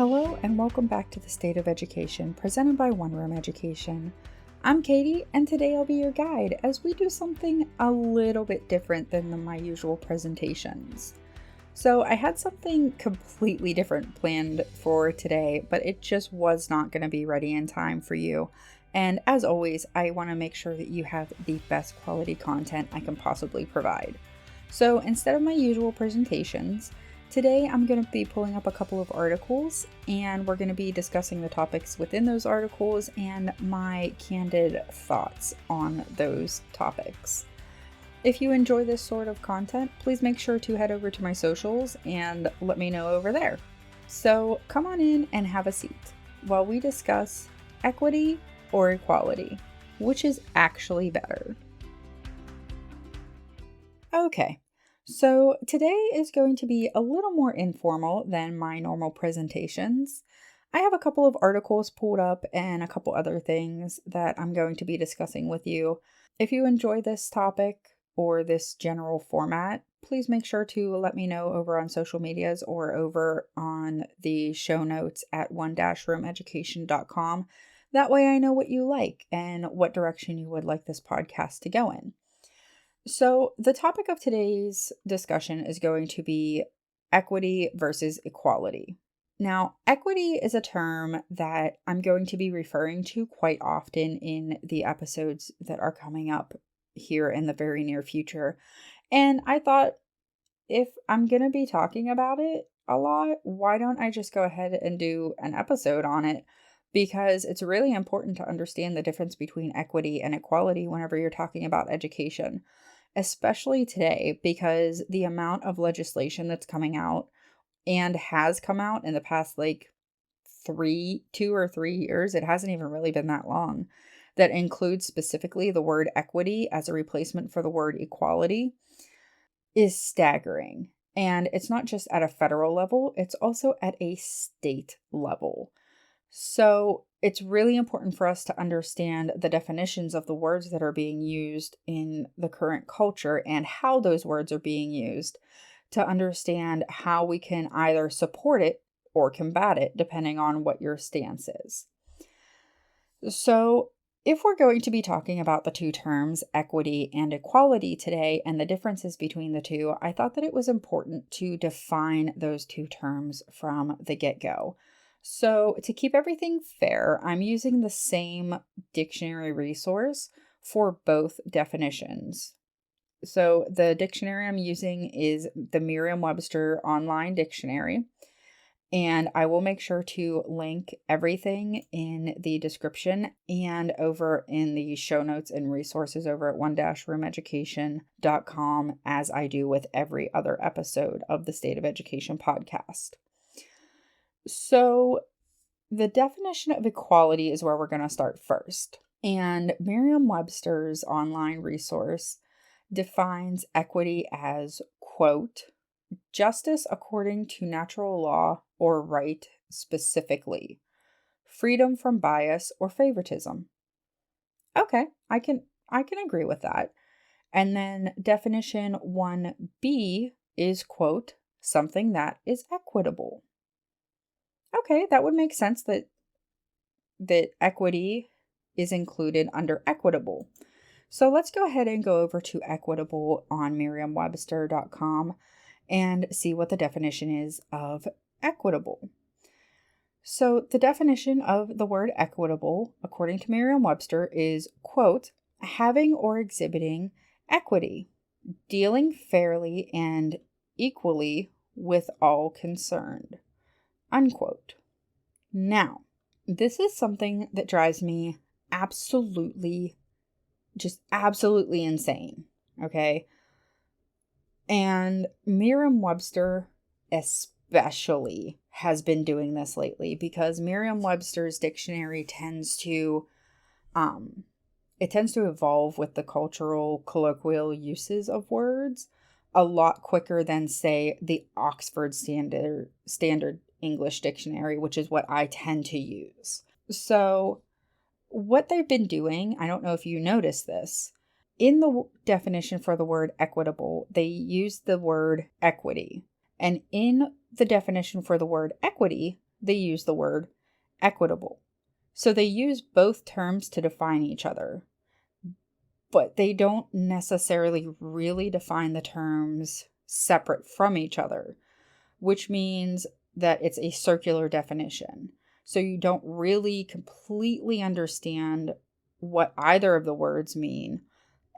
Hello and welcome back to the State of Education presented by One Room Education. I'm Katie and today I'll be your guide as we do something a little bit different than my usual presentations. So I had something completely different planned for today, but it just was not going to be ready in time for you. And as always, I want to make sure that you have the best quality content I can possibly provide. So instead of my usual presentations, today I'm going to be pulling up a couple of articles and we're going to be discussing the topics within those articles and my candid thoughts on those topics. If you enjoy this sort of content, please make sure to head over to my socials and let me know over there. So come on in and have a seat while we discuss equity or equality, which is actually better. Okay, so today is going to be a little more informal than my normal presentations. I have a couple of articles pulled up and a couple other things that I'm going to be discussing with you. If you enjoy this topic or this general format, please make sure to let me know over on social medias or over on the show notes at one-roomeducation.com. That way I know what you like and what direction you would like this podcast to go in. So, the topic of today's discussion is going to be equity versus equality. Now, equity is a term that I'm going to be referring to quite often in the episodes that are coming up here in the very near future. And I thought, if I'm going to be talking about it a lot, why don't I just go ahead and do an episode on it? Because it's really important to understand the difference between equity and equality whenever you're talking about education, especially today, because the amount of legislation that's coming out and has come out in the past 2 or 3 years, it hasn't even really been that long, that includes specifically the word equity as a replacement for the word equality is staggering. And it's not just at a federal level, it's also at a state level. So it's really important for us to understand the definitions of the words that are being used in the current culture and how those words are being used to understand how we can either support it or combat it, depending on what your stance is. So if we're going to be talking about the two terms, equity and equality today, and the differences between the two, I thought that it was important to define those two terms from the get-go. So to keep everything fair, I'm using the same dictionary resource for both definitions. So the dictionary I'm using is the Merriam-Webster Online Dictionary, and I will make sure to link everything in the description and over in the show notes and resources over at one-roomeducation.com, as I do with every other episode of the State of Education podcast. So the definition of equality is where we're going to start first. And Merriam-Webster's online resource defines equity as, quote, justice according to natural law or right specifically, freedom from bias or favoritism. Okay, I can agree with that. And then definition 1B is, quote, something that is equitable. Okay, that would make sense that equity is included under equitable. So let's go ahead and go over to equitable on merriam-webster.com and see what the definition is of equitable. So the definition of the word equitable, according to Merriam-Webster, is, quote, having or exhibiting equity, dealing fairly and equally with all concerned, unquote. Now, this is something that drives me absolutely insane, okay? And Merriam-Webster especially has been doing this lately because Merriam-Webster's dictionary tends to evolve with the cultural colloquial uses of words a lot quicker than, say, the Oxford Standard English Dictionary, which is what I tend to use. So what they've been doing, I don't know if you noticed this, in the definition for the word equitable, they use the word equity. And in the definition for the word equity, they use the word equitable. So they use both terms to define each other, but they don't necessarily really define the terms separate from each other, which means that it's a circular definition. So you don't really completely understand what either of the words mean,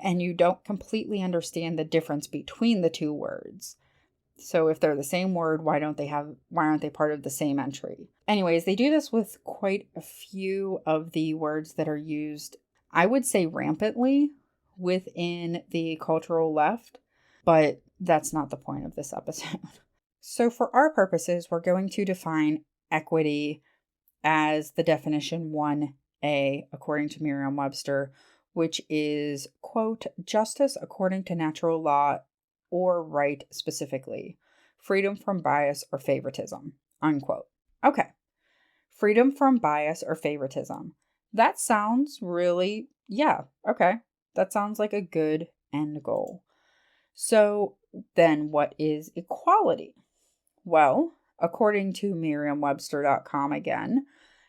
and you don't completely understand the difference between the two words. So if they're the same word, why aren't they part of the same entry? Anyways, they do this with quite a few of the words that are used, I would say rampantly, within the cultural left, but that's not the point of this episode. So for our purposes, we're going to define equity as the definition 1A according to Merriam-Webster, which is, quote, justice according to natural law or right specifically, freedom from bias or favoritism, unquote. Okay, freedom from bias or favoritism. That sounds really, yeah, okay. That sounds like a good end goal. So then what is equality? Well, according to merriam-webster.com again,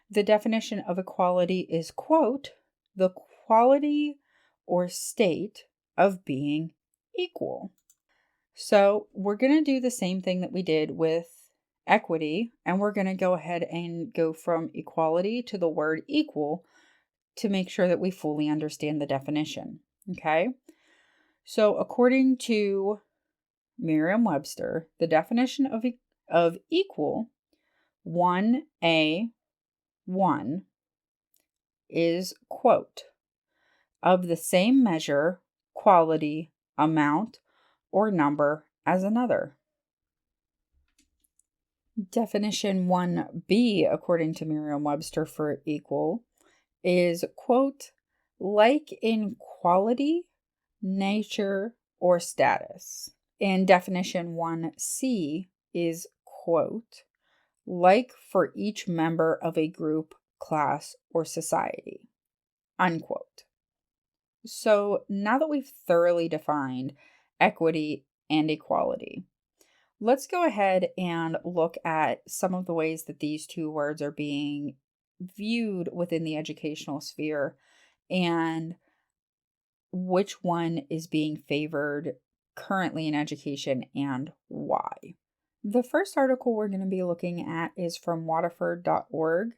the definition of equality is, quote, the quality or state of being equal. So we're going to do the same thing that we did with equity, and we're going to go ahead and go from equality to the word equal to make sure that we fully understand the definition. Okay? So according to Merriam-Webster, the definition of equal, 1A1, is, quote, of the same measure, quality, amount, or number as another. Definition 1B, according to Merriam-Webster for equal, is, quote, like in quality, nature, or status. And definition 1C is, quote, like for each member of a group, class, or society, unquote. So now that we've thoroughly defined equity and equality, let's go ahead and look at some of the ways that these two words are being viewed within the educational sphere and which one is being favored currently in education and why. The first article we're going to be looking at is from waterford.org.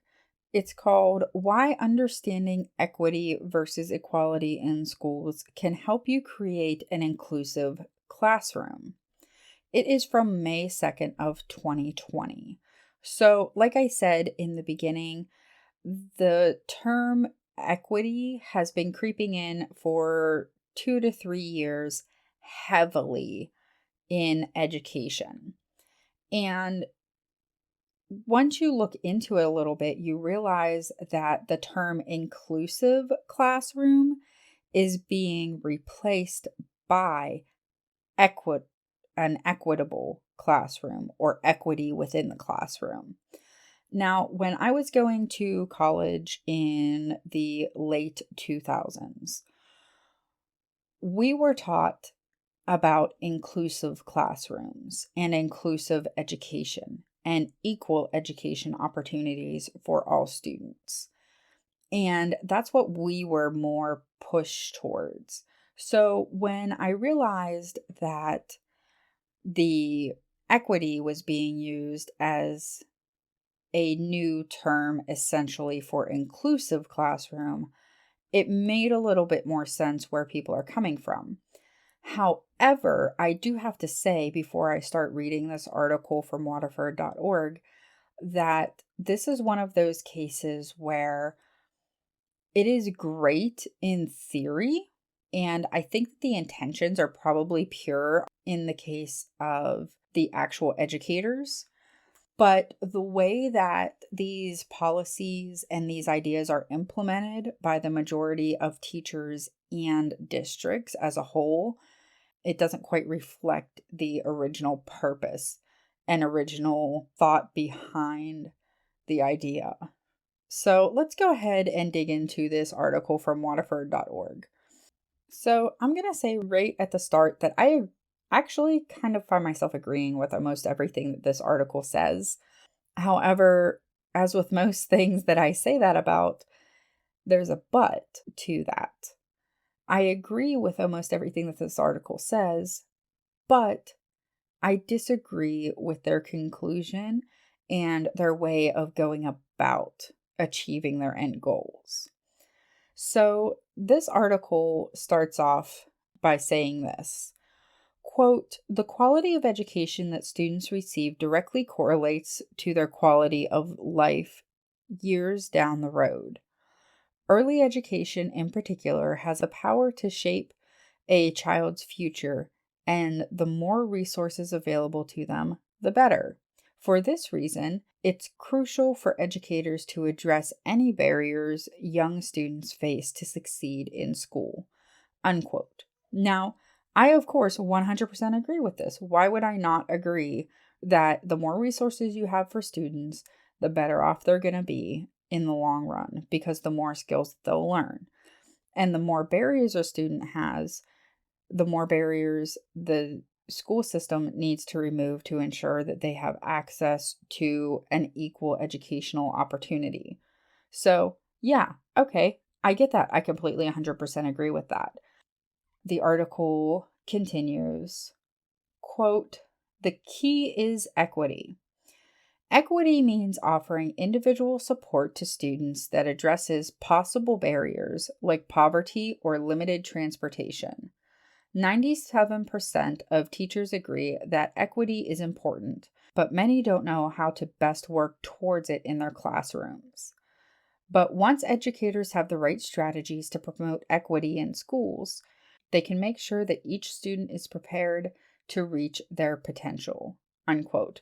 It's called Why Understanding Equity versus Equality in Schools Can Help You Create an Inclusive Classroom. It is from May 2nd of 2020. So, like I said in the beginning, the term equity has been creeping in for 2 to 3 years heavily in education. And once you look into it a little bit, you realize that the term inclusive classroom is being replaced by equi- an equitable classroom or equity within the classroom. Now, when I was going to college in the late 2000s, we were taught about inclusive classrooms and inclusive education and equal education opportunities for all students. And that's what we were more pushed towards. So when I realized that the equity was being used as a new term essentially for inclusive classroom, it made a little bit more sense where people are coming from. However, I do have to say before I start reading this article from waterford.org that this is one of those cases where it is great in theory, and I think that the intentions are probably pure in the case of the actual educators. But the way that these policies and these ideas are implemented by the majority of teachers and districts as a whole, it doesn't quite reflect the original purpose and original thought behind the idea. So let's go ahead and dig into this article from waterford.org. So I'm going to say right at the start that I actually kind of find myself agreeing with almost everything that this article says. However, as with most things that I say that about, there's a but to that. I agree with almost everything that this article says, but I disagree with their conclusion and their way of going about achieving their end goals. So, this article starts off by saying this quote, "The quality of education that students receive directly correlates to their quality of life years down the road. Early education, in particular, has the power to shape a child's future, and the more resources available to them, the better. For this reason, it's crucial for educators to address any barriers young students face to succeed in school." Unquote. Now, I, of course, 100% agree with this. Why would I not agree that the more resources you have for students, the better off they're going to be in the long run because the more skills they'll learn. And the more barriers a student has, the more barriers the school system needs to remove to ensure that they have access to an equal educational opportunity. So, yeah, okay, I get that. I completely 100% agree with that. The article continues, quote, "The key is equity. Equity means offering individual support to students that addresses possible barriers like poverty or limited transportation. 97% of teachers agree that equity is important, but many don't know how to best work towards it in their classrooms. But once educators have the right strategies to promote equity in schools, they can make sure that each student is prepared to reach their potential." Unquote.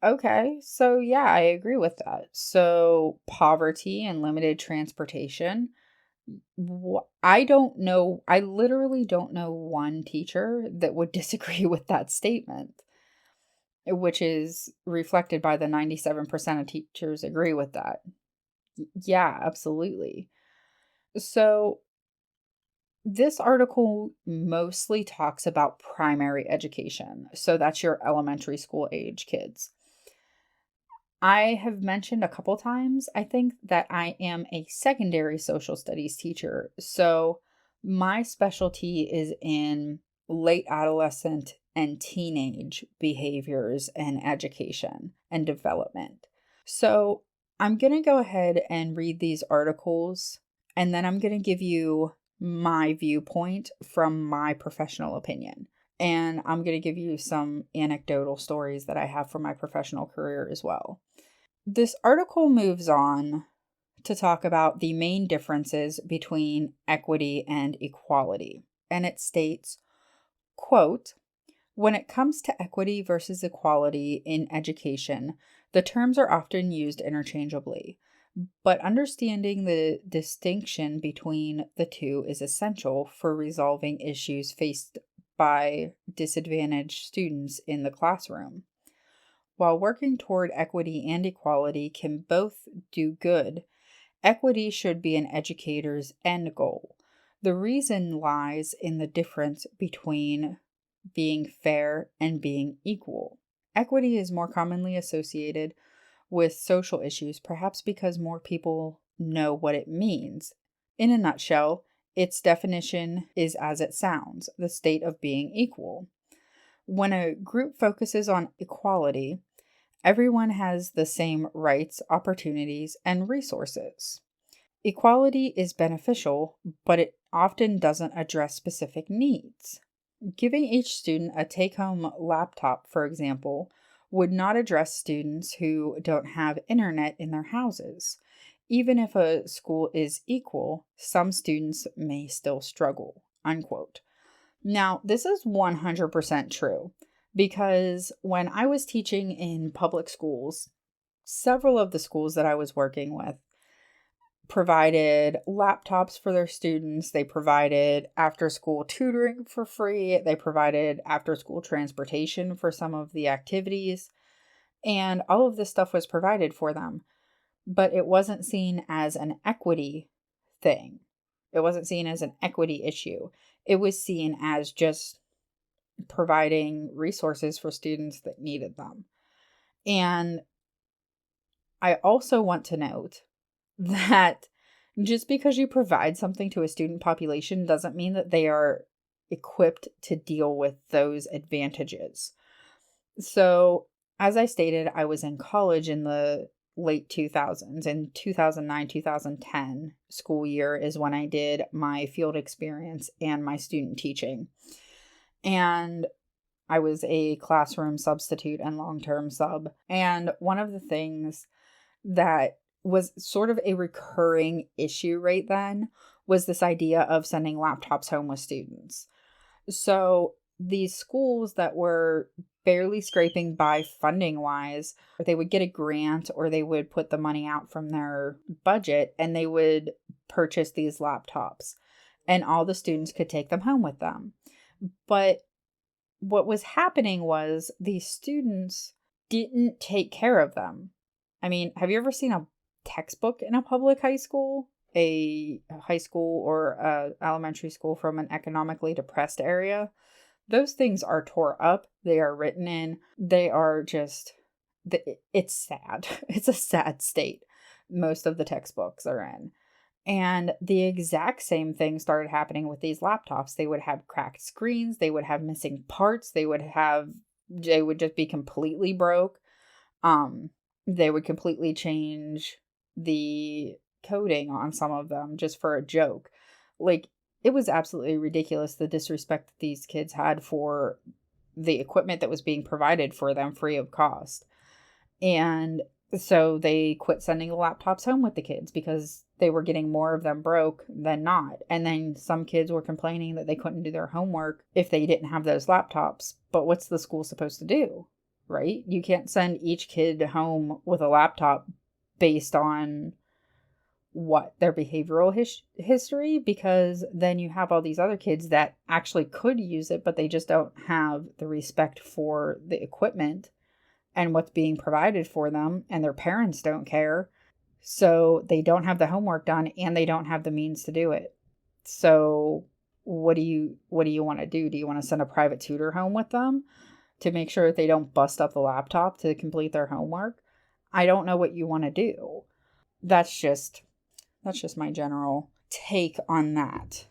Okay, so yeah, I agree with that. So, poverty and limited transportation. I don't know. I literally don't know one teacher that would disagree with that statement, which is reflected by the 97% of teachers agree with that. Yeah, absolutely. So, this article mostly talks about primary education. So, that's your elementary school age kids. I have mentioned a couple times, I think, that I am a secondary social studies teacher. So my specialty is in late adolescent and teenage behaviors and education and development. So I'm going to go ahead and read these articles, and then I'm going to give you my viewpoint from my professional opinion. And I'm going to give you some anecdotal stories that I have from my professional career as well. This article moves on to talk about the main differences between equity and equality. And it states, quote, "When it comes to equity versus equality in education, the terms are often used interchangeably. But understanding the distinction between the two is essential for resolving issues faced by disadvantaged students in the classroom. While working toward equity and equality can both do good, equity should be an educator's end goal. The reason lies in the difference between being fair and being equal. Equity is more commonly associated with social issues, perhaps because more people know what it means. In a nutshell, its definition is as it sounds, the state of being equal. When a group focuses on equality, everyone has the same rights, opportunities, and resources. Equality is beneficial, but it often doesn't address specific needs. Giving each student a take home laptop, for example, would not address students who don't have internet in their houses. Even if a school is equal, some students may still struggle. Unquote. Now, this is 100% true because when I was teaching in public schools, several of the schools that I was working with provided laptops for their students. They provided after school tutoring for free. They provided after school transportation for some of the activities. And all of this stuff was provided for them. But it wasn't seen as an equity thing, it wasn't seen as an equity issue. It was seen as just providing resources for students that needed them. And I also want to note that just because you provide something to a student population doesn't mean that they are equipped to deal with those advantages. So, as I stated, I was in college in the late 2000s. In 2009, 2010 school year is when I did my field experience and my student teaching. And I was a classroom substitute and long term sub. And one of the things that was sort of a recurring issue right then was this idea of sending laptops home with students. So these schools that were barely scraping by funding wise, they would get a grant or they would put the money out from their budget and they would purchase these laptops and all the students could take them home with them. But what was happening was these students didn't take care of them. I mean, have you ever seen a textbook in a public high school? A high school or a elementary school from an economically depressed area? Those things are tore up. They are written in. They are just, it's sad. It's a sad state. Most of the textbooks are in. And the exact same thing started happening with these laptops. They would have cracked screens, they would have missing parts, they would just be completely broke. Um, they would completely change the coding on some of them just for a joke. Like, it was absolutely ridiculous the disrespect that these kids had for the equipment that was being provided for them free of cost. And so they quit sending the laptops home with the kids because they were getting more of them broke than not. And then some kids were complaining that they couldn't do their homework if they didn't have those laptops. But what's the school supposed to do? Right? You can't send each kid home with a laptop based on what their behavioral history, because then you have all these other kids that actually could use it, but they just don't have the respect for the equipment and what's being provided for them, and their parents don't care. So they don't have the homework done and they don't have the means to do it. So what do you want to do? Do you want to send a private tutor home with them to make sure that they don't bust up the laptop to complete their homework? I don't know what you want to do. That's just my general take on that.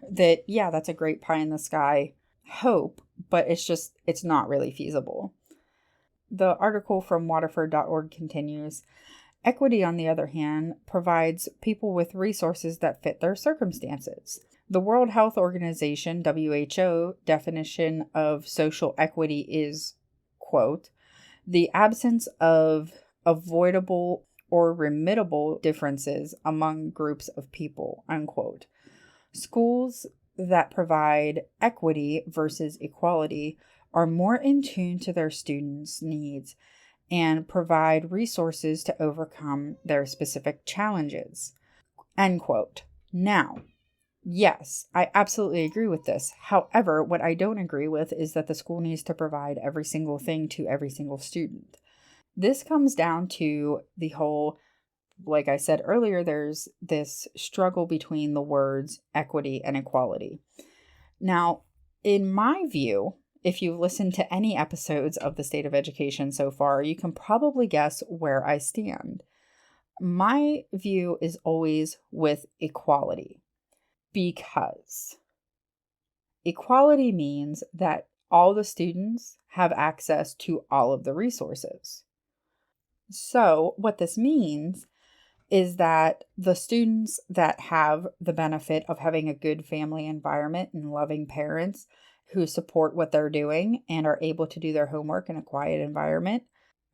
That yeah, that's a great pie in the sky hope, but it's not really feasible. The article from waterford.org continues. Equity, on the other hand, provides people with resources that fit their circumstances. The World Health Organization, WHO, definition of social equity is, quote, the absence of avoidable or remittable differences among groups of people, unquote. Schools that provide equity versus equality are more in tune to their students' needs and provide resources to overcome their specific challenges, end quote. Now, yes, I absolutely agree with this. However, what I don't agree with is that the school needs to provide every single thing to every single student. This comes down to the whole, like I said earlier, there's this struggle between the words equity and equality. Now, in my view, if you've listened to any episodes of the State of Education so far, you can probably guess where I stand. My view is always with equality, because equality means that all the students have access to all of the resources. So, what this means is that the students that have the benefit of having a good family environment and loving parents who support what they're doing and are able to do their homework in a quiet environment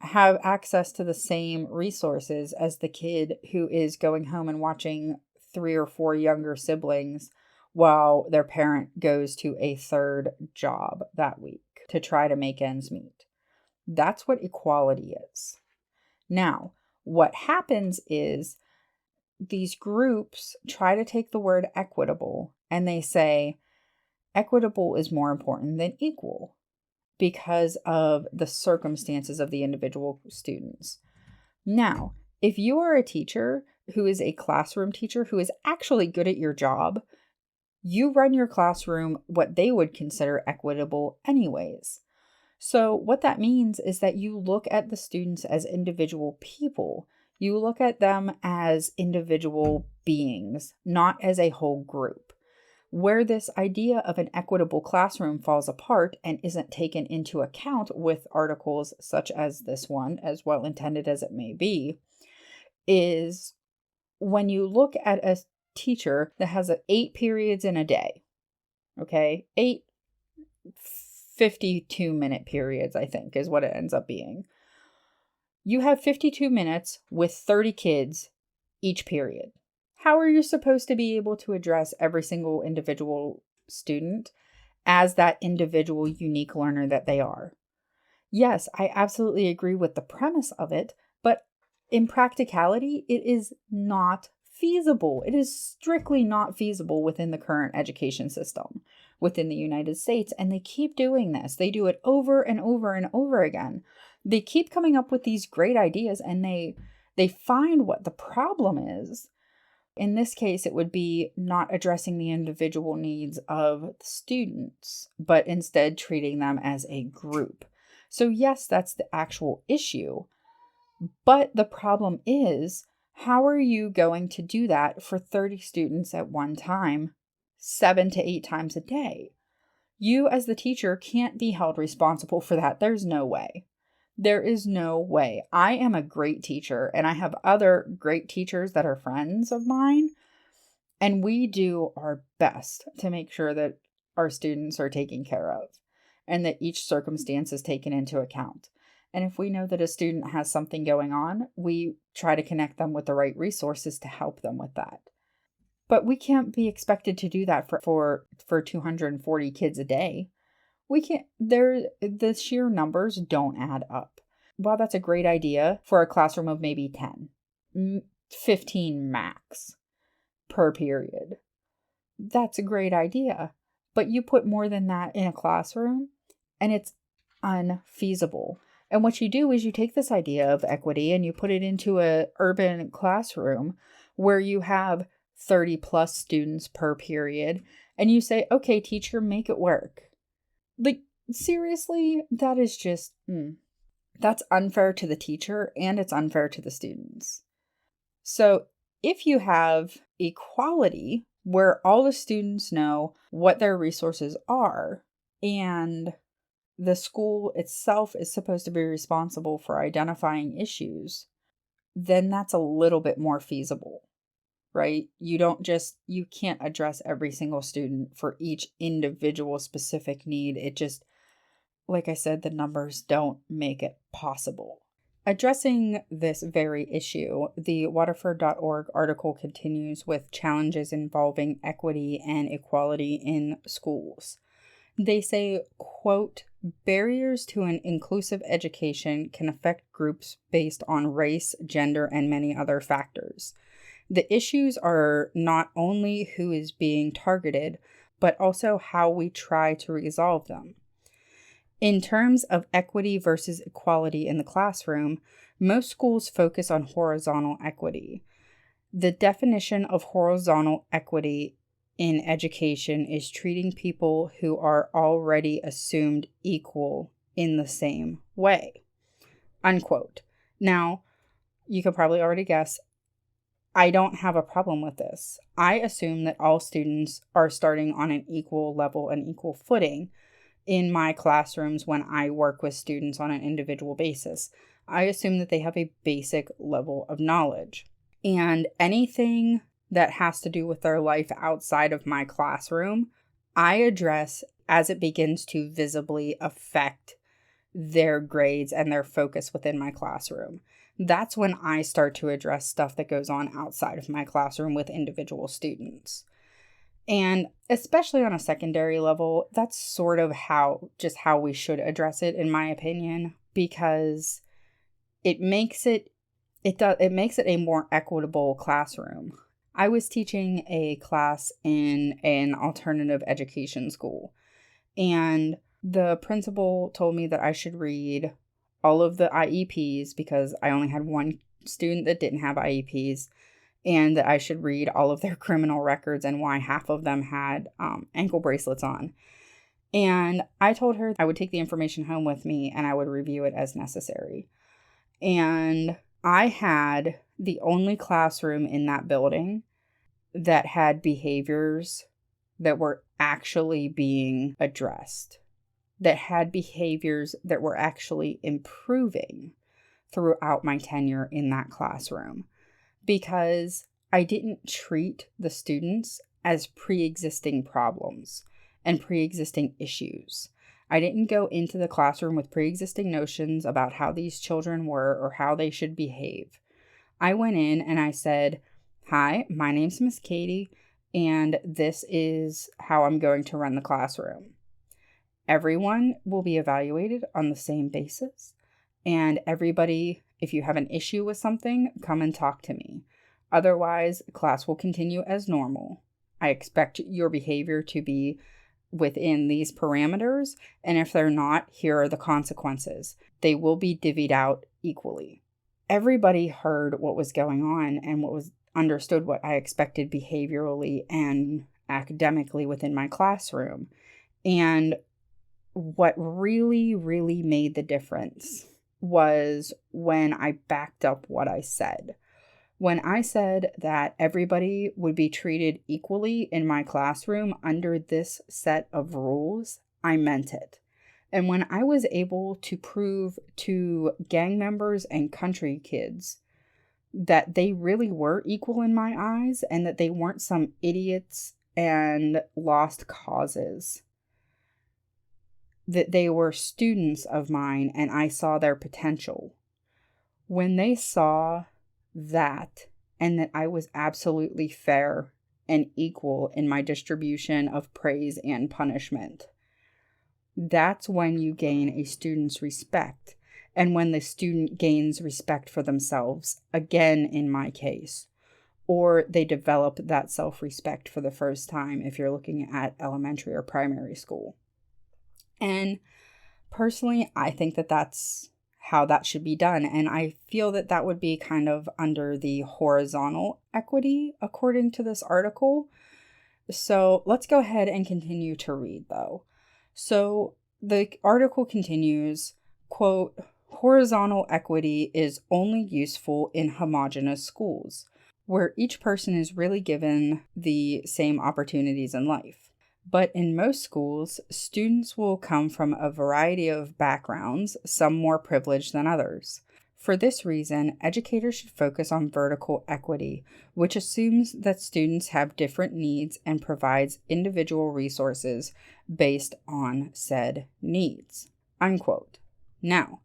have access to the same resources as the kid who is going home and watching 3 or 4 younger siblings while their parent goes to a third job that week to try to make ends meet. That's what equality is. Now, what happens is these groups try to take the word equitable and they say equitable is more important than equal because of the circumstances of the individual students. Now, if you are a teacher who is a classroom teacher who is actually good at your job, you run your classroom what they would consider equitable anyways. So what that means is that you look at the students as individual people. You look at them as individual beings, not as a whole group. Where this idea of an equitable classroom falls apart and isn't taken into account with articles such as this one, as well intended as it may be, is when you look at a teacher that has 8 periods in a day, okay, 8 52-minute periods, I think, is what it ends up being. You have 52 minutes with 30 kids each period. How are you supposed to be able to address every single individual student as that individual unique learner that they are? Yes, I absolutely agree with the premise of it, but in practicality, it is not feasible. It is strictly not feasible within the current education system within the United States. And they keep doing this. They do it over and over and over again. They keep coming up with these great ideas and they find what the problem is. In this case, it would be not addressing the individual needs of the students, but instead treating them as a group. So yes, that's the actual issue. But the problem is, how are you going to do that for 30 students at one time, 7 to 8 times a day? You as the teacher can't be held responsible for that. There's no way. There is no way. I am a great teacher and I have other great teachers that are friends of mine. And we do our best to make sure that our students are taken care of and that each circumstance is taken into account. And if we know that a student has something going on, we try to connect them with the right resources to help them with that. But we can't be expected to do that for 240 kids a day. We can't, the sheer numbers don't add up. While that's a great idea for a classroom of maybe 10, 15 max per period, that's a great idea. But you put more than that in a classroom and it's unfeasible. And what you do is you take this idea of equity and you put it into an urban classroom where you have 30 plus students per period and you say, okay, teacher, make it work. Like, seriously, that is just, that's unfair to the teacher and it's unfair to the students. So if you have equality where all the students know what their resources are and the school itself is supposed to be responsible for identifying issues, then that's a little bit more feasible, right? You can't address every single student for each individual specific need. It just, like I said, the numbers don't make it possible. Addressing this very issue, the Waterford.org article continues with challenges involving equity and equality in schools. They say, quote, barriers to an inclusive education can affect groups based on race, gender, and many other factors. The issues are not only who is being targeted, but also how we try to resolve them. In terms of equity versus equality in the classroom, most schools focus on horizontal equity. The definition of horizontal equity in education is treating people who are already assumed equal in the same way, unquote. Now, you could probably already guess, I don't have a problem with this. I assume that all students are starting on an equal level and equal footing in my classrooms when I work with students on an individual basis. I assume that they have a basic level of knowledge. And anything that has to do with their life outside of my classroom, I address as it begins to visibly affect their grades and their focus within my classroom. That's when I start to address stuff that goes on outside of my classroom with individual students. And especially on a secondary level, that's sort of how we should address it, in my opinion, because it makes it a more equitable classroom. I was teaching a class in an alternative education school, and the principal told me that I should read all of the IEPs because I only had one student that didn't have IEPs, and that I should read all of their criminal records and why half of them had ankle bracelets on. And I told her I would take the information home with me and I would review it as necessary. And I had the only classroom in that building that had behaviors that were actually being addressed, that had behaviors that were actually improving throughout my tenure in that classroom, because I didn't treat the students as pre-existing problems and pre-existing issues. I didn't go into the classroom with pre-existing notions about how these children were or how they should behave. I went in and I said, "Hi, my name's Miss Katie, and this is how I'm going to run the classroom. Everyone will be evaluated on the same basis, and everybody, if you have an issue with something, come and talk to me. Otherwise, class will continue as normal. I expect your behavior to be within these parameters, and if they're not, here are the consequences. They will be divvied out equally." Everybody heard what was going on and understood what I expected behaviorally and academically within my classroom. And what really, really made the difference was when I backed up what I said. When I said that everybody would be treated equally in my classroom under this set of rules, I meant it. And when I was able to prove to gang members and country kids that they really were equal in my eyes and that they weren't some idiots and lost causes, that they were students of mine and I saw their potential. When they saw that and that I was absolutely fair and equal in my distribution of praise and punishment, that's when you gain a student's respect. And when the student gains respect for themselves, again in my case, or they develop that self-respect for the first time if you're looking at elementary or primary school. And personally, I think that that's how that should be done. And I feel that that would be kind of under the horizontal equity, according to this article. So let's go ahead and continue to read, though. So the article continues, quote, "Horizontal equity is only useful in homogeneous schools, where each person is really given the same opportunities in life. But in most schools, students will come from a variety of backgrounds, some more privileged than others. For this reason, educators should focus on vertical equity, which assumes that students have different needs and provides individual resources based on said needs." Unquote. Now,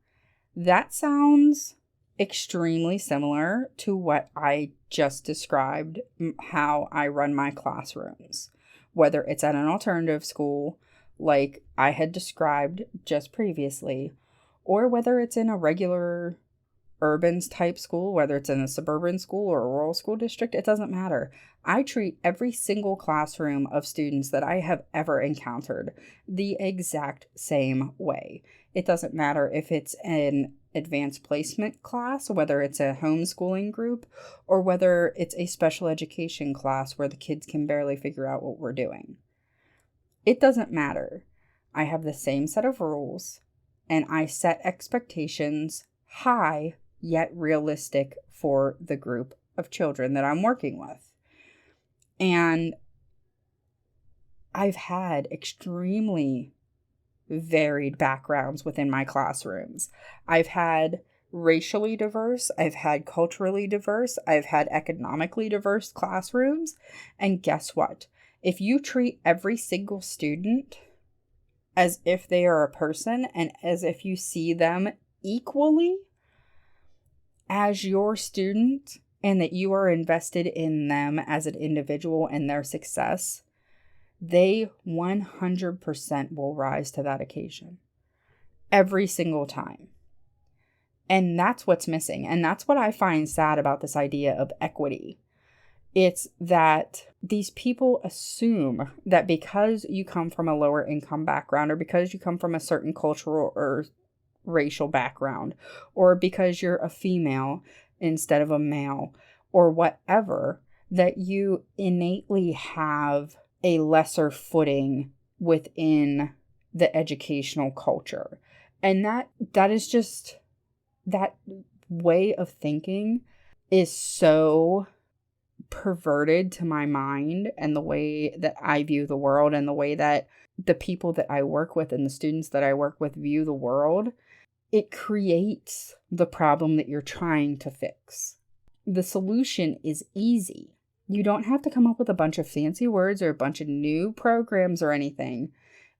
that sounds extremely similar to what I just described, how I run my classrooms, whether it's at an alternative school, like I had described just previously, or whether it's in a regular urban type school, whether it's in a suburban school or a rural school district, it doesn't matter. I treat every single classroom of students that I have ever encountered the exact same way. It doesn't matter if it's an advanced placement class, whether it's a homeschooling group, or whether it's a special education class where the kids can barely figure out what we're doing. It doesn't matter. I have the same set of rules, and I set expectations high yet realistic for the group of children that I'm working with. And I've had extremely varied backgrounds within my classrooms. I've had racially diverse, I've had culturally diverse, I've had economically diverse classrooms. And guess what? If you treat every single student as if they are a person and as if you see them equally as your student and that you are invested in them as an individual and their success, they 100% will rise to that occasion every single time. And that's what's missing. And that's what I find sad about this idea of equity. It's that these people assume that because you come from a lower income background, or because you come from a certain cultural or racial background, or because you're a female instead of a male, or whatever, that you innately have a lesser footing within the educational culture. And that is just, that way of thinking is so perverted to my mind and the way that I view the world and the way that the people that I work with and the students that I work with view the world, it creates the problem that you're trying to fix. The solution is easy. You don't have to come up with a bunch of fancy words or a bunch of new programs or anything.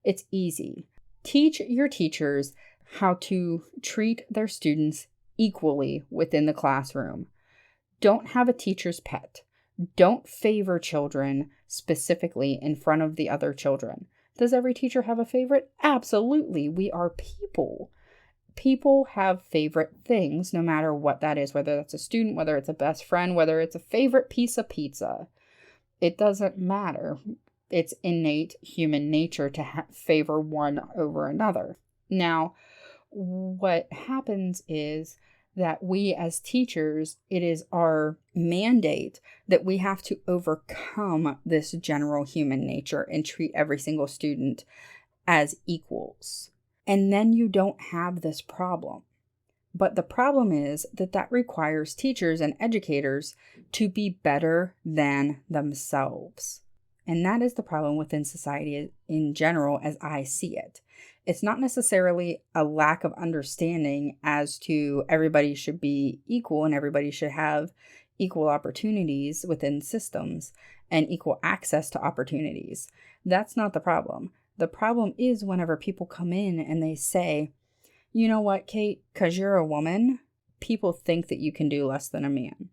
It's easy. Teach your teachers how to treat their students equally within the classroom. Don't have a teacher's pet. Don't favor children specifically in front of the other children. Does every teacher have a favorite? Absolutely. We are people. People have favorite things, no matter what that is, whether that's a student, whether it's a best friend, whether it's a favorite piece of pizza. It doesn't matter. It's innate human nature to favor one over another. Now, what happens is that we as teachers, it is our mandate that we have to overcome this general human nature and treat every single student as equals. And then you don't have this problem. But the problem is that requires teachers and educators to be better than themselves. And that is the problem within society in general, as I see it. It's not necessarily a lack of understanding as to everybody should be equal and everybody should have equal opportunities within systems and equal access to opportunities. That's not the problem. The problem is whenever people come in and they say, you know what, Kate, because you're a woman, people think that you can do less than a man.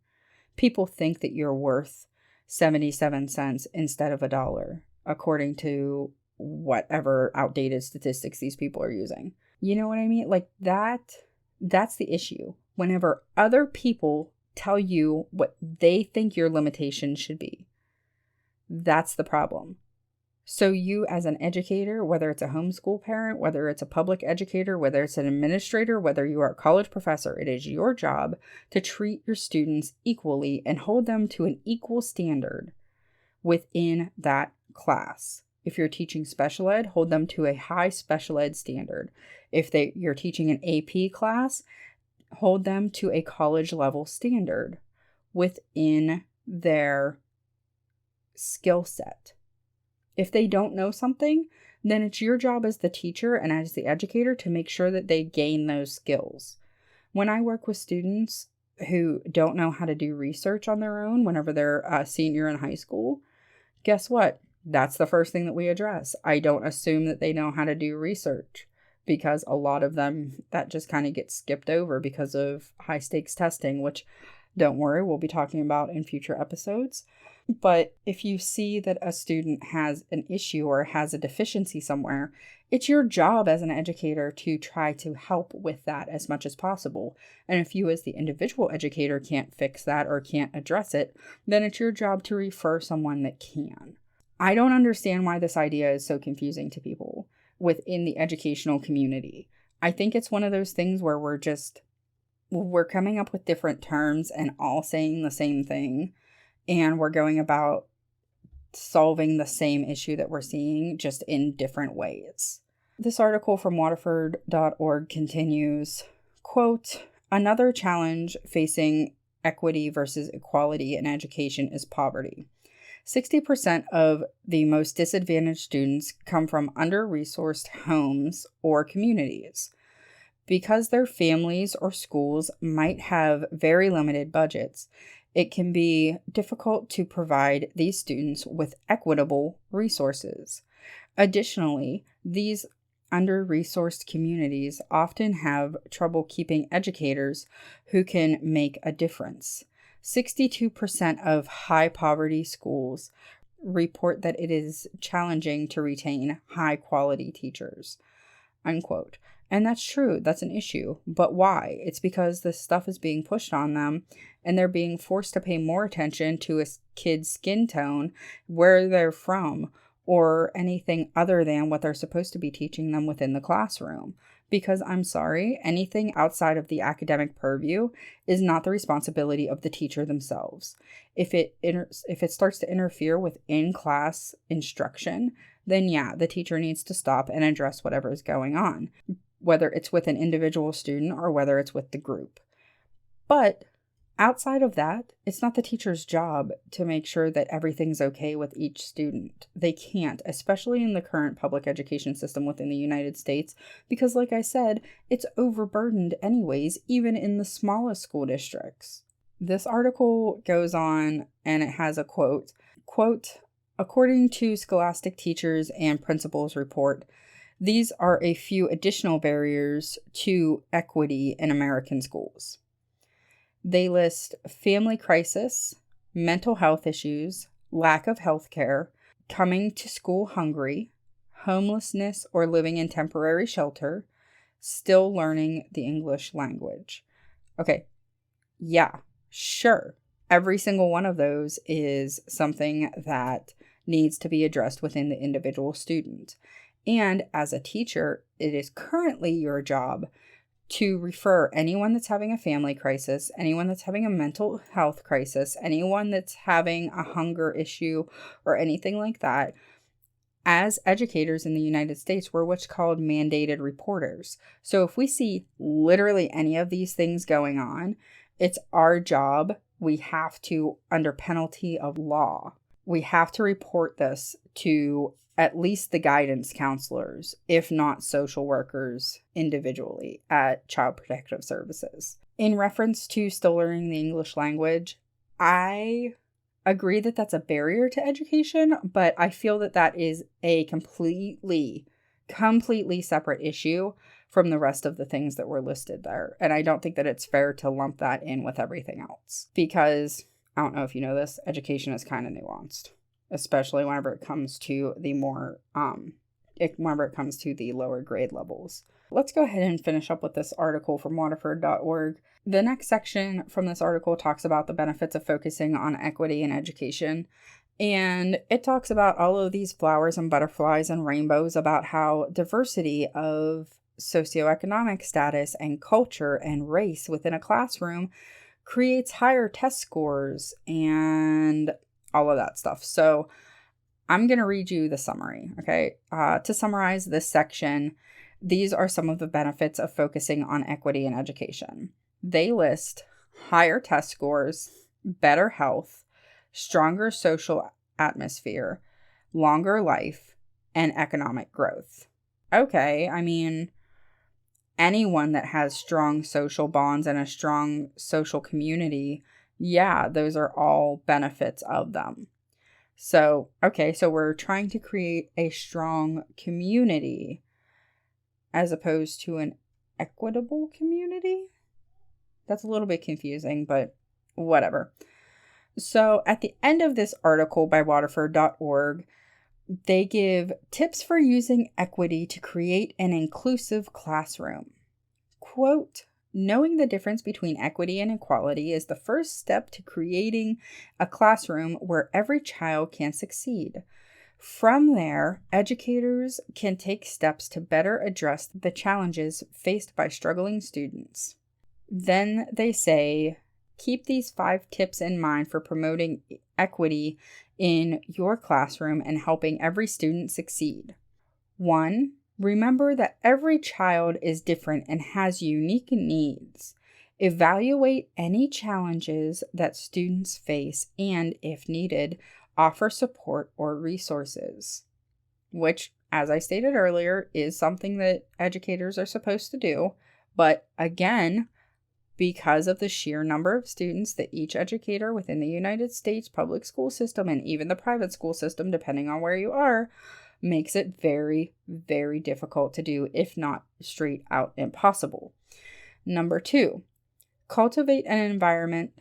People think that you're worth 77 cents instead of $1, according to whatever outdated statistics these people are using. You know what I mean? Like that's the issue. Whenever other people tell you what they think your limitations should be, that's the problem. So you as an educator, whether it's a homeschool parent, whether it's a public educator, whether it's an administrator, whether you are a college professor, it is your job to treat your students equally and hold them to an equal standard within that class. If you're teaching special ed, hold them to a high special ed standard. If you're teaching an AP class, hold them to a college level standard within their skill set. If they don't know something, then it's your job as the teacher and as the educator to make sure that they gain those skills. When I work with students who don't know how to do research on their own whenever they're a senior in high school, guess what? That's the first thing that we address. I don't assume that they know how to do research because a lot of them, that just kind of gets skipped over because of high stakes testing, which don't worry, we'll be talking about in future episodes. But if you see that a student has an issue or has a deficiency somewhere, it's your job as an educator to try to help with that as much as possible. And if you as the individual educator can't fix that or can't address it, then it's your job to refer someone that can. I don't understand why this idea is so confusing to people within the educational community. I think it's one of those things where we're coming up with different terms and all saying the same thing. And we're going about solving the same issue that we're seeing just in different ways. This article from Waterford.org continues, quote, another challenge facing equity versus equality in education is poverty. 60% of the most disadvantaged students come from under-resourced homes or communities. Because their families or schools might have very limited budgets, it can be difficult to provide these students with equitable resources. Additionally, these under-resourced communities often have trouble keeping educators who can make a difference. 62% of high-poverty schools report that it is challenging to retain high-quality teachers, unquote. And that's true. That's an issue. But why? It's because this stuff is being pushed on them and they're being forced to pay more attention to a kid's skin tone, where they're from, or anything other than what they're supposed to be teaching them within the classroom. Because I'm sorry, anything outside of the academic purview is not the responsibility of the teacher themselves. If it starts to interfere with in-class instruction, then yeah, the teacher needs to stop and address whatever is going on, whether it's with an individual student or whether it's with the group. But Outside of that, it's not the teacher's job to make sure that everything's okay with each student. They can't, especially in the current public education system within the United States, because, like I said, it's overburdened anyways, even in the smallest school districts. This article goes on and it has a quote, according to Scholastic Teachers and Principals Report, these are a few additional barriers to equity in American schools. They list family crisis, mental health issues, lack of health care, coming to school hungry, homelessness or living in temporary shelter, still learning the English language. Okay, yeah, sure. Every single one of those is something that needs to be addressed within the individual student. And as a teacher, it is currently your job to refer anyone that's having a family crisis, anyone that's having a mental health crisis, anyone that's having a hunger issue or anything like that. As educators in the United States, we're what's called mandated reporters. So if we see literally any of these things going on, it's our job. We have to, under penalty of law, we have to report this to at least the guidance counselors, if not social workers individually at Child Protective Services. In reference to still learning the English language, I agree that that's a barrier to education, but I feel that that is a completely separate issue from the rest of the things that were listed there. And I don't think that it's fair to lump that in with everything else, because I don't know if you know this, education is kind of nuanced, especially whenever it comes to the lower grade levels. Let's go ahead and finish up with this article from Waterford.org. The next section from this article talks about the benefits of focusing on equity in education. And it talks about all of these flowers and butterflies and rainbows about how diversity of socioeconomic status and culture and race within a classroom creates higher test scores and all of that stuff. So I'm going to read you the summary, okay? To summarize this section, these are some of the benefits of focusing on equity in education. They list higher test scores, better health, stronger social atmosphere, longer life, and economic growth. Okay, I mean, anyone that has strong social bonds and a strong social community, yeah, those are all benefits of them. So, okay, so we're trying to create a strong community as opposed to an equitable community? That's a little bit confusing, but whatever. So at the end of this article by Waterford.org, they give tips for using equity to create an inclusive classroom. Quote, knowing the difference between equity and equality is the first step to creating a classroom where every child can succeed. From there, educators can take steps to better address the challenges faced by struggling students. Then they say, keep these 5 tips in mind for promoting equity in your classroom and helping every student succeed. 1. Remember that every child is different and has unique needs. Evaluate any challenges that students face and, if needed, offer support or resources. Which, as I stated earlier, is something that educators are supposed to do. But again, because of the sheer number of students that each educator within the United States public school system and even the private school system, depending on where you are, makes it very, very difficult to do, if not straight out impossible. Number 2, cultivate an environment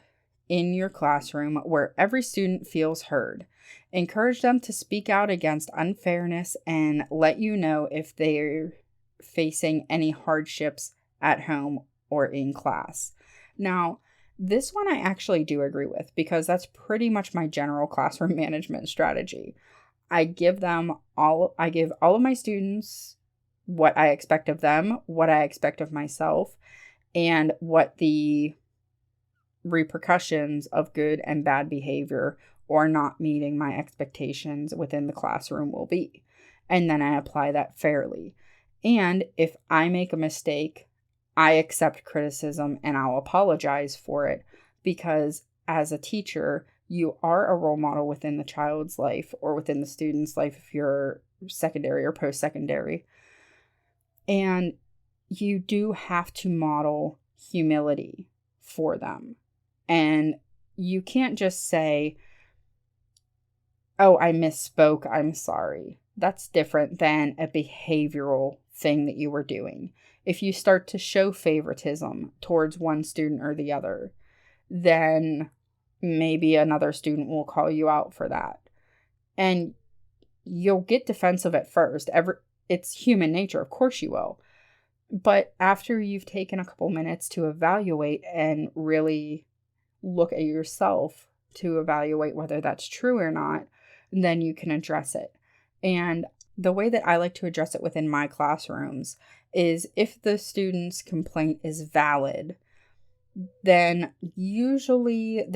in your classroom where every student feels heard. Encourage them to speak out against unfairness and let you know if they're facing any hardships at home or in class. Now, this one I actually do agree with because that's pretty much my general classroom management strategy. I give all of my students what I expect of them, what I expect of myself, and what the repercussions of good and bad behavior or not meeting my expectations within the classroom will be. And then I apply that fairly. And if I make a mistake, I accept criticism and I'll apologize for it because as a teacher, you are a role model within the child's life or within the student's life if you're secondary or post-secondary. And you do have to model humility for them. And you can't just say, oh, I misspoke, I'm sorry. That's different than a behavioral thing that you were doing. If you start to show favoritism towards one student or the other, then maybe another student will call you out for that. And you'll get defensive at first. It's human nature, of course you will. But after you've taken a couple minutes to evaluate and really look at yourself to evaluate whether that's true or not, then you can address it. And the way that I like to address it within my classrooms is if the student's complaint is valid, then usually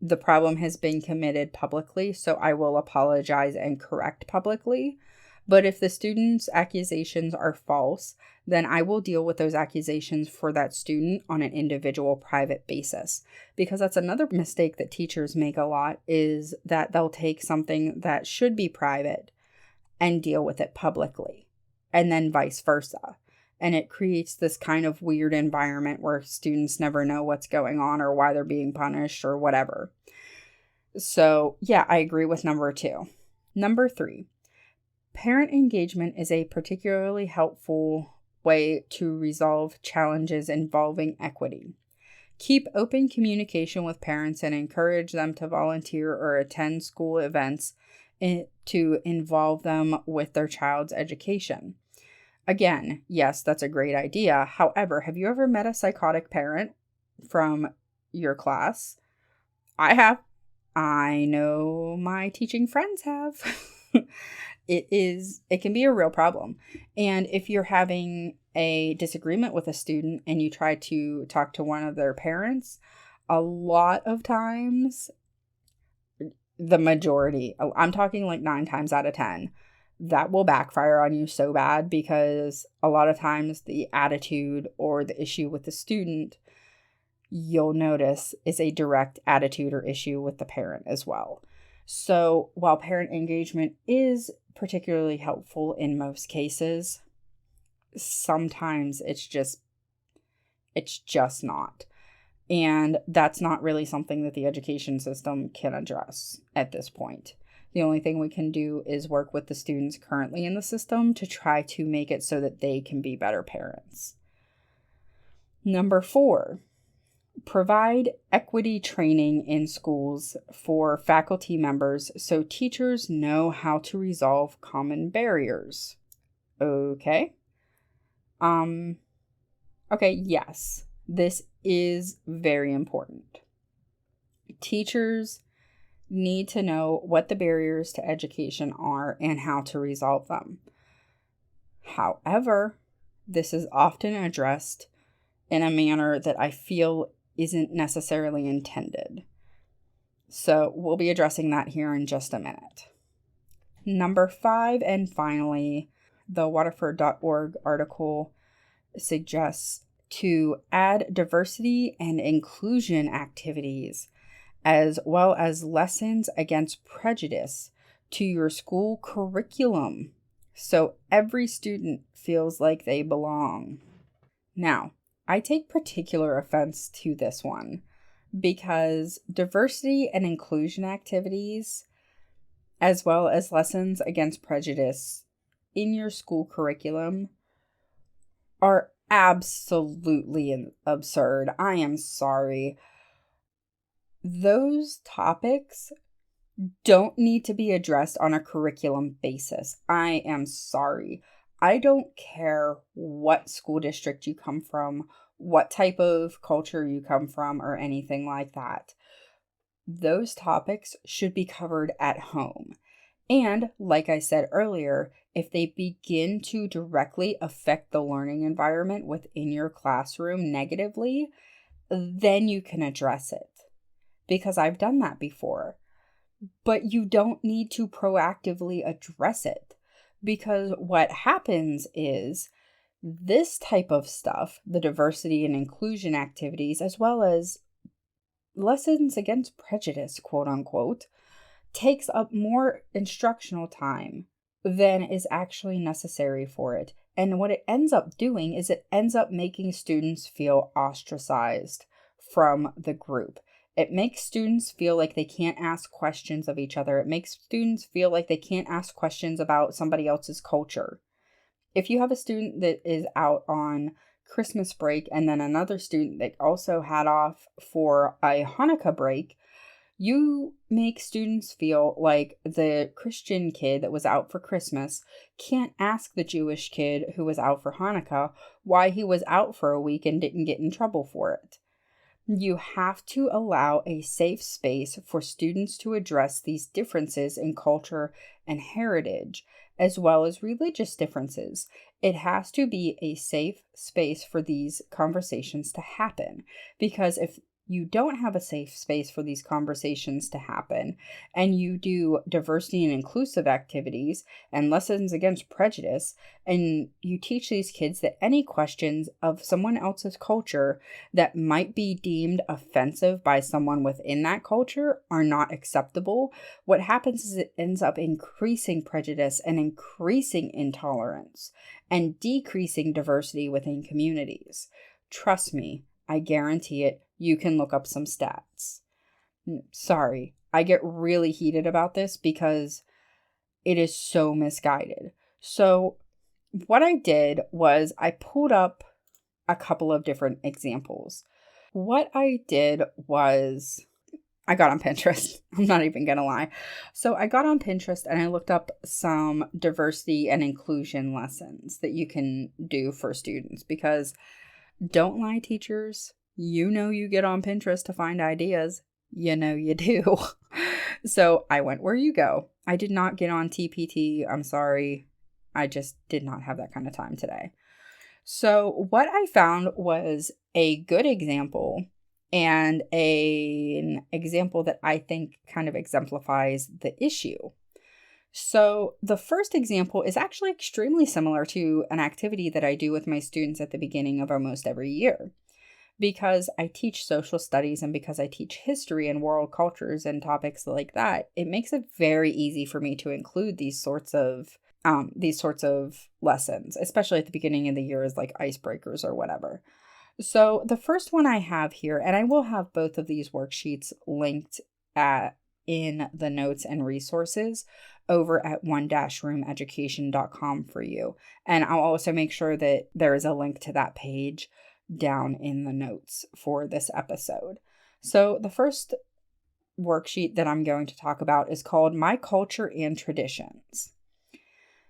the problem has been committed publicly, so I will apologize and correct publicly. But if the student's accusations are false, then I will deal with those accusations for that student on an individual private basis. Because that's another mistake that teachers make a lot, is that they'll take something that should be private and deal with it publicly, and then vice versa. And it creates this kind of weird environment where students never know what's going on or why they're being punished or whatever. So yeah, I agree with number 2. Number 3, parent engagement is a particularly helpful way to resolve challenges involving equity. Keep open communication with parents and encourage them to volunteer or attend school events to involve them with their child's education. Again, yes, that's a great idea. However, have you ever met a psychotic parent from your class? I have. I know my teaching friends have. It can be a real problem. And if you're having a disagreement with a student and you try to talk to one of their parents, a lot of times, the majority, I'm talking like 9 times out of 10, that will backfire on you so bad, because a lot of times the attitude or the issue with the student, you'll notice, is a direct attitude or issue with the parent as well. So while parent engagement is particularly helpful in most cases, sometimes it's just not. And that's not really something that the education system can address at this point. The only thing we can do is work with the students currently in the system to try to make it so that they can be better parents. Number 4, provide equity training in schools for faculty members so teachers know how to resolve common barriers. Okay. Okay, yes, this is very important. Teachers need to know what the barriers to education are and how to resolve them. However, this is often addressed in a manner that I feel isn't necessarily intended. So we'll be addressing that here in just a minute. Number 5, and finally, the Waterford.org article suggests to add diversity and inclusion activities, as well as lessons against prejudice, to your school curriculum, so every student feels like they belong. Now, I take particular offense to this one, because diversity and inclusion activities, as well as lessons against prejudice in your school curriculum, are absolutely absurd. I am sorry. Those topics don't need to be addressed on a curriculum basis. I am sorry. I don't care what school district you come from, what type of culture you come from, or anything like that. Those topics should be covered at home. And like I said earlier, if they begin to directly affect the learning environment within your classroom negatively, then you can address it. Because I've done that before. But you don't need to proactively address it. Because what happens is This type of stuff, the diversity and inclusion activities, as well as lessons against prejudice, quote unquote, takes up more instructional time than is actually necessary for it. And what it ends up doing is it ends up making students feel ostracized from the group. It makes students feel like they can't ask questions of each other. It makes students feel like they can't ask questions about somebody else's culture. If you have a student that is out on Christmas break and then another student that also had off for a Hanukkah break, you make students feel like the Christian kid that was out for Christmas can't ask the Jewish kid who was out for Hanukkah why he was out for a week and didn't get in trouble for it. You have to allow a safe space for students to address these differences in culture and heritage, as well as religious differences. It has to be a safe space for these conversations to happen, because if you don't have a safe space for these conversations to happen, and you do diversity and inclusive activities and lessons against prejudice, and you teach these kids that any questions of someone else's culture that might be deemed offensive by someone within that culture are not acceptable, what happens is it ends up increasing prejudice and increasing intolerance and decreasing diversity within communities. Trust me, I guarantee it. You can look up some stats. Sorry, I get really heated about this because it is so misguided. So, what I did was I pulled up a couple of different examples. What I did was I got on Pinterest. I'm not even going to lie. So, I got on Pinterest and I looked up some diversity and inclusion lessons that you can do for students because don't lie, teachers. You know you get on Pinterest to find ideas. You know you do. So I went where you go. I did not get on TPT. I'm sorry. I just did not have that kind of time today. So what I found was a good example and an example that I think kind of exemplifies the issue. So the first example is actually extremely similar to an activity that I do with my students at the beginning of almost every year. Because I teach social studies and because I teach history and world cultures and topics like that, it makes it very easy for me to include these sorts of lessons, especially at the beginning of the year as like icebreakers or whatever. So the first one I have here, and I will have both of these worksheets linked in the notes and resources over at one-roomeducation.com for you. And I'll also make sure that there is a link to that page down in the notes for this episode. So the first worksheet that I'm going to talk about is called My Culture and Traditions.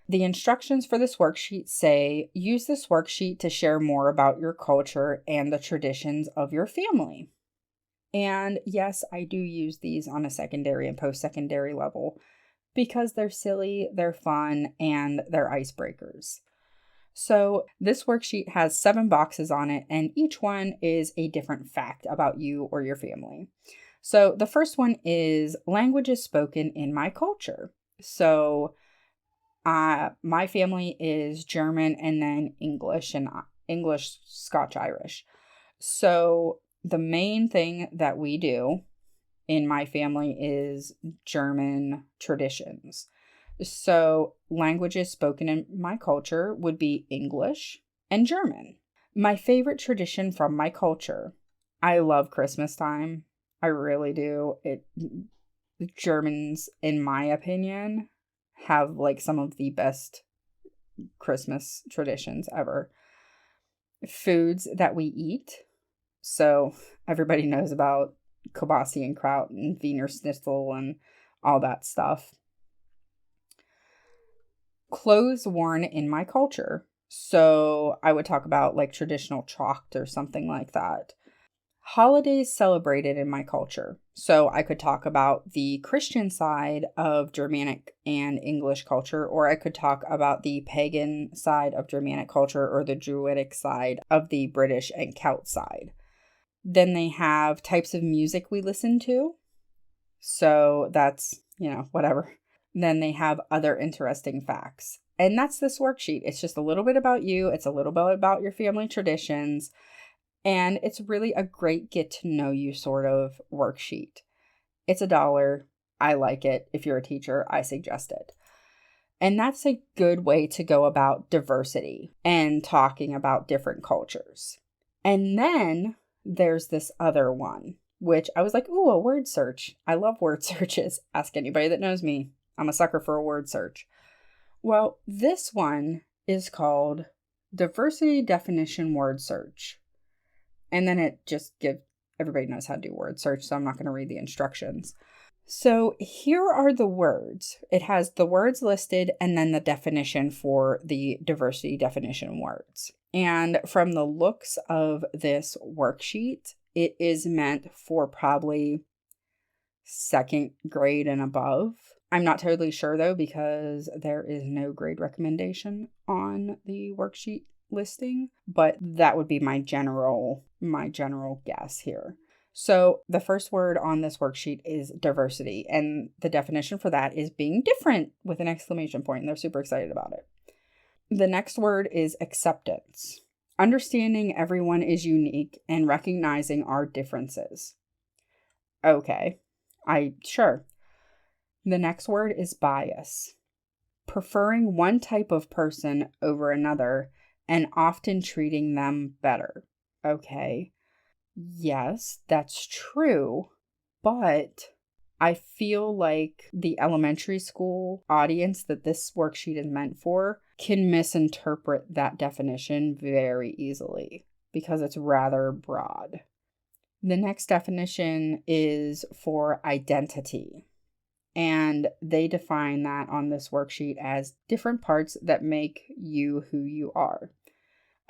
The instructions for this worksheet say, use this worksheet to share more about your culture and the traditions of your family. And yes, I do use these on a secondary and post-secondary level because they're silly, they're fun, and they're icebreakers. So this worksheet has 7 boxes on it, and each one is a different fact about you or your family. So the first one is languages spoken in my culture. So my family is German and then English and English, Scotch, Irish. So the main thing that we do in my family is German traditions. So languages spoken in my culture would be English and German. My favorite tradition from my culture. I love Christmas time. I really do. The Germans, in my opinion, have like some of the best Christmas traditions ever. Foods that we eat. So everybody knows about Kibasi and Kraut and Wiener Schnitzel and all that stuff. Clothes worn in my culture. So I would talk about like traditional tracht or something like that. Holidays celebrated in my culture. So I could talk about the Christian side of Germanic and English culture, or I could talk about the pagan side of Germanic culture or the Druidic side of the British and Celt side. Then they have types of music we listen to. So that's, whatever. Then they have other interesting facts. And that's this worksheet. It's just a little bit about you. It's a little bit about your family traditions. And it's really a great get to know you sort of worksheet. It's $1. I like it. If you're a teacher, I suggest it. And that's a good way to go about diversity and talking about different cultures. And then there's this other one, which I was like, ooh, a word search. I love word searches. Ask anybody that knows me. I'm a sucker for a word search. Well, this one is called Diversity Definition Word Search. And then it just everybody knows how to do word search, so I'm not going to read the instructions. So here are the words. It has the words listed and then the definition for the diversity definition words. And from the looks of this worksheet, it is meant for probably 2nd grade and above. I'm not totally sure though, because there is no grade recommendation on the worksheet listing, but that would be my general guess here. So the first word on this worksheet is diversity, and the definition for that is being different with an exclamation point, and they're super excited about it. The next word is acceptance, understanding everyone is unique and recognizing our differences. Okay, sure. The next word is bias, preferring one type of person over another and often treating them better. Okay. Yes, that's true, but I feel like the elementary school audience that this worksheet is meant for can misinterpret that definition very easily because it's rather broad. The next definition is for identity, and they define that on this worksheet as different parts that make you who you are.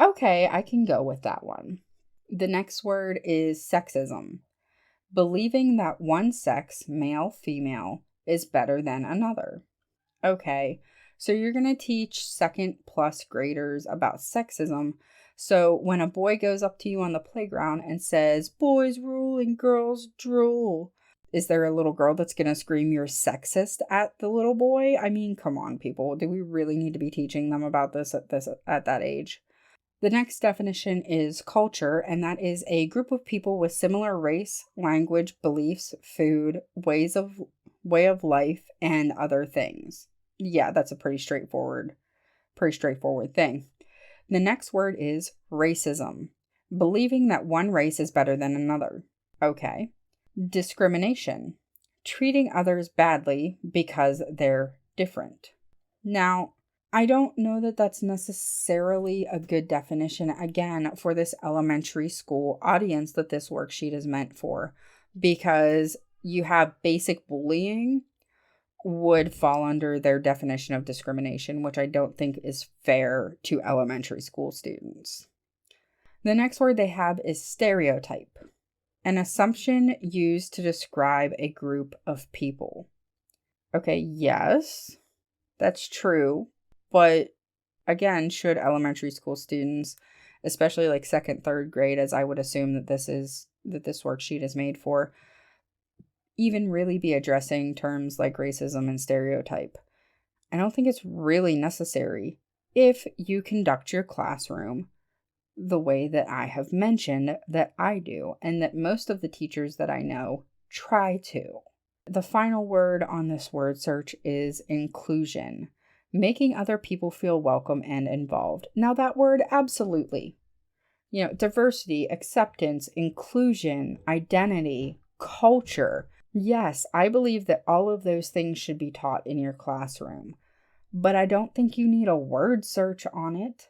Okay, I can go with that one. The next word is sexism, believing that one sex, male, female, is better than another. Okay, so you're going to teach 2nd plus graders about sexism. So when a boy goes up to you on the playground and says, boys rule and girls drool, is there a little girl that's going to scream you're sexist at the little boy? I mean, come on, people. Do we really need to be teaching them about this at that age? The next definition is culture, and that is a group of people with similar race, language, beliefs, food, way of life, and other things. Yeah, that's a pretty straightforward thing. The next word is racism, believing that one race is better than another. Okay. Discrimination, treating others badly because they're different. Now, I don't know that that's necessarily a good definition, again, for this elementary school audience that this worksheet is meant for, because you have basic bullying would fall under their definition of discrimination, which I don't think is fair to elementary school students. The next word they have is stereotype, an assumption used to describe a group of people. Okay, yes, that's true. But again, should elementary school students, especially like 2nd, 3rd grade, as I would assume that this worksheet is made for, even really be addressing terms like racism and stereotype? I don't think it's really necessary if you conduct your classroom the way that I have mentioned that I do, and that most of the teachers that I know try to. The final word on this word search is inclusion, making other people feel welcome and involved. Now that word, absolutely. Diversity, acceptance, inclusion, identity, culture. Yes, I believe that all of those things should be taught in your classroom. But I don't think you need a word search on it.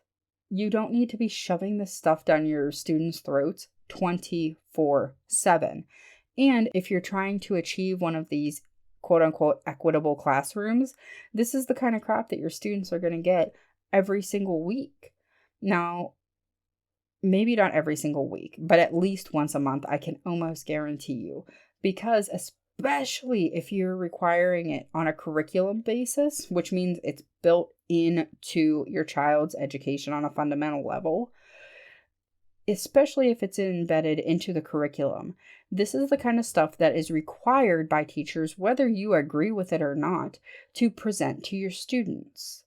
You don't need to be shoving this stuff down your students' throats 24/7. And if you're trying to achieve one of these quote unquote equitable classrooms, this is the kind of crap that your students are going to get every single week. Now, maybe not every single week, but at least once a month, I can almost guarantee you, because especially if you're requiring it on a curriculum basis, which means it's built into your child's education on a fundamental level, especially if it's embedded into the curriculum. This is the kind of stuff that is required by teachers, whether you agree with it or not, to present to your students.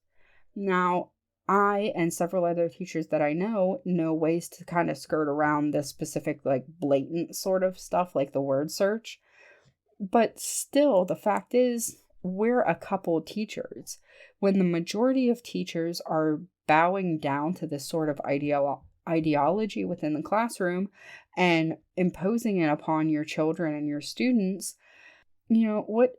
Now, I and several other teachers that I know ways to kind of skirt around this specific, like blatant sort of stuff, like the word search. But still, the fact is, we're a couple teachers. When the majority of teachers are bowing down to this sort of ideology within the classroom and imposing it upon your children and your students, what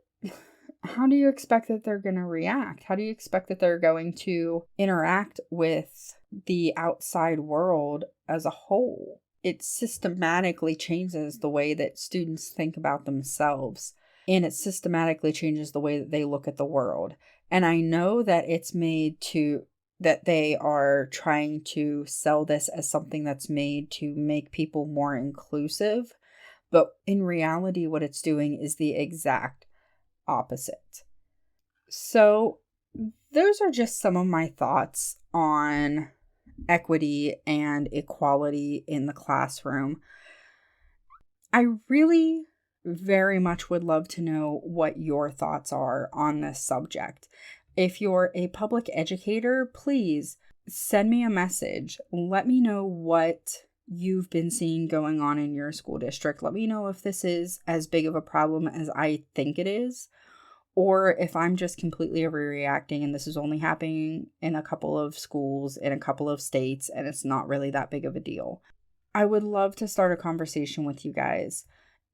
how do you expect that they're going to react? How do you expect that they're going to interact with the outside world as a whole? It systematically changes the way that students think about themselves, and it systematically changes the way that they look at the world. And I know that that they are trying to sell this as something that's made to make people more inclusive, but in reality, what it's doing is the exact opposite. So, those are just some of my thoughts on equity and equality in the classroom. I really very much would love to know what your thoughts are on this subject. If you're a public educator, please send me a message. Let me know what you've been seeing going on in your school district. Let me know if this is as big of a problem as I think it is, or if I'm just completely overreacting and this is only happening in a couple of schools in a couple of states and it's not really that big of a deal. I would love to start a conversation with you guys.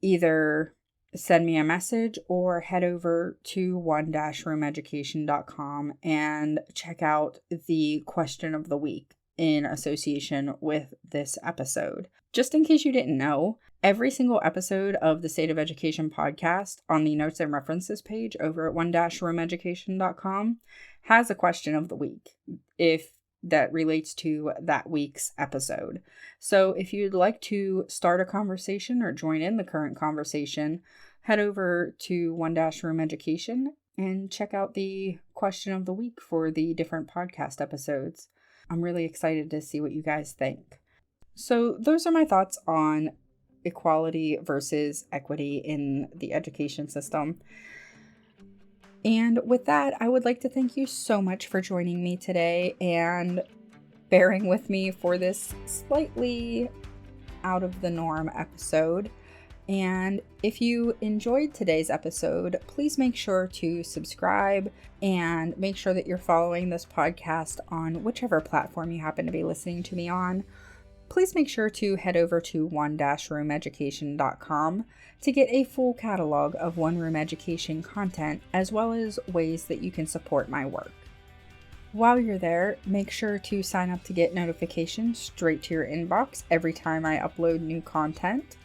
Either send me a message or head over to one-roomeducation.com and check out the question of the week in association with this episode. Just in case you didn't know, every single episode of the State of Education podcast on the notes and references page over at one-roomeducation.com has a question of the week if that relates to that week's episode. So if you'd like to start a conversation or join in the current conversation, head over to one-room education and check out the question of the week for the different podcast episodes. I'm really excited to see what you guys think. So those are my thoughts on equality versus equity in the education system. And with that, I would like to thank you so much for joining me today and bearing with me for this slightly out of the norm episode. And if you enjoyed today's episode, please make sure to subscribe and make sure that you're following this podcast on whichever platform you happen to be listening to me on. Please make sure to head over to one-roomeducation.com to get a full catalog of One Room Education content, as well as ways that you can support my work. While you're there, make sure to sign up to get notifications straight to your inbox every time I upload new content.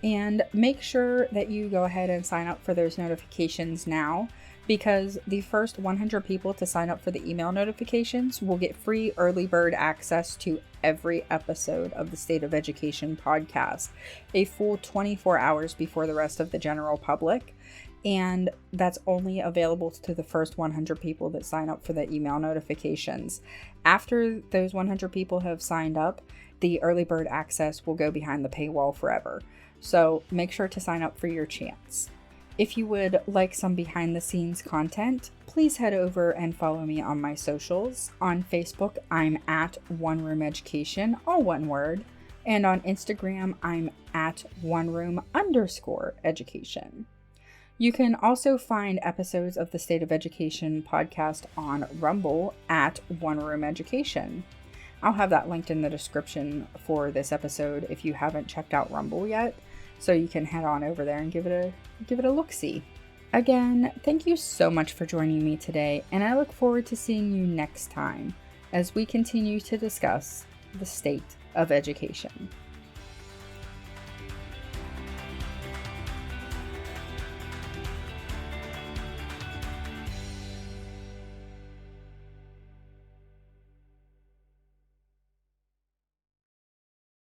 And make sure that you go ahead and sign up for those notifications now, because the first 100 people to sign up for the email notifications will get free early bird access to every episode of the State of Education podcast, a full 24 hours before the rest of the general public. And that's only available to the first 100 people that sign up for the email notifications. After those 100 people have signed up, the early bird access will go behind the paywall forever. So make sure to sign up for your chance. If you would like some behind the scenes content, please head over and follow me on my socials. On Facebook, I'm at One Room Education, all one word. And on Instagram, I'm at oneroom_education. You can also find episodes of the State of Education podcast on Rumble at One Room Education. I'll have that linked in the description for this episode if you haven't checked out Rumble yet. So you can head on over there and give it a look-see. Again, thank you so much for joining me today, and I look forward to seeing you next time as we continue to discuss the state of education.